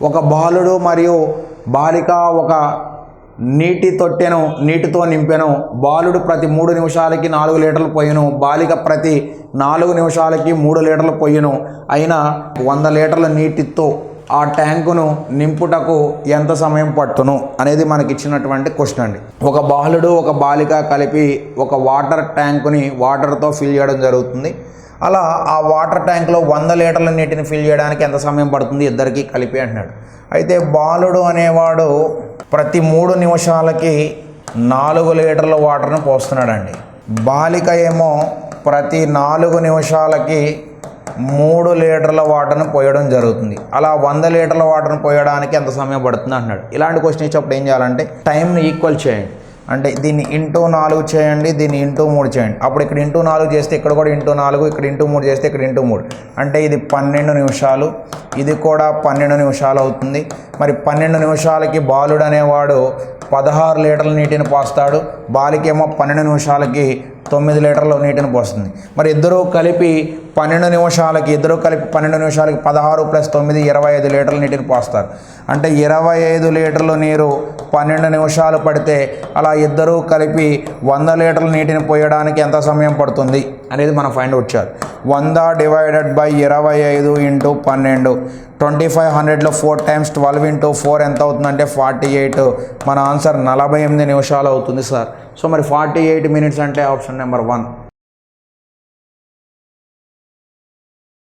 ఒక బాలుడు మరియు బాలిక ఒక నీటి తొట్టెను నీటితో నింపెను. బాలుడు ప్రతి 3 నిమిషాలకి 4 లీటర్లు పొయ్యను, బాలిక ప్రతి 4 నిమిషాలకి 3 లీటర్లు పొయ్యను. అయినా 100 లీటర్ల నీటితో ఆ ట్యాంకును నింపుటకు ఎంత సమయం పట్టును అనేది మనకి ఇచ్చినటువంటి క్వశ్చన్ అండి. ఒక బాలుడు ఒక బాలిక కలిపి ఒక వాటర్ ట్యాంకుని వాటర్తో ఫిల్ చేయడం జరుగుతుంది. అలా ఆ వాటర్ ట్యాంక్లో 100 లీటర్ల నీటిని ఫిల్ చేయడానికి ఎంత సమయం పడుతుంది ఇద్దరికి కలిపి అంటున్నాడు. అయితే బాలుడు అనేవాడు ప్రతి 3 నిమిషాలకి 4 లీటర్ల వాటర్ను పోస్తున్నాడండి. బాలిక ఏమో ప్రతి 4 నిమిషాలకి 3 లీటర్ల వాటర్ను పోయడం జరుగుతుంది. అలా 100 లీటర్ల వాటర్ను పోయడానికి ఎంత సమయం పడుతుంది అంటున్నాడు. ఇలాంటి క్వశ్చన్ ఇచ్చినప్పుడు ఏం చేయాలంటే టైంని ఈక్వల్ చేయండి. అంటే దీన్ని ఇంటూ 4 చేయండి, దీన్ని ఇంటూ 3 చేయండి. అప్పుడు ఇక్కడ ఇంటూ 4 చేస్తే ఇక్కడ కూడా ఇంటూ 4, ఇక్కడ ఇంటూ 3 చేస్తే ఇక్కడ ఇంటూ 3, అంటే ఇది 12 నిమిషాలు, ఇది కూడా 12 నిమిషాలు అవుతుంది. మరి 12 నిమిషాలకి బాలుడు అనేవాడు 16 లీటర్ల నీటిని పోస్తాడు, బాలికేమో 12 నిమిషాలకి 9 లీటర్ల నీటిని పోస్తుంది. మరి ఇద్దరూ కలిపి 12 నిమిషాలకి 16 + 9 25 లీటర్ల నీటిని పోస్తారు. అంటే 25 లీటర్ల నీరు 12 నిమిషాలు పడితే అలా ఇద్దరూ కలిపి 100 లీటర్ల నీటిని పోయడానికి ఎంత సమయం పడుతుంది అనేది మనం ఫైండ్ అవుట్ చేయాలి. 100 / 25 × 12, 2500లో 4 × 12 × 4 ఎంత అవుతుందంటే 48. మన ఆన్సర్ 48 నిమిషాలు అవుతుంది సార్. సో మరి 48 మినిట్స్ అంటే ఆప్షన్ నెంబర్ 1.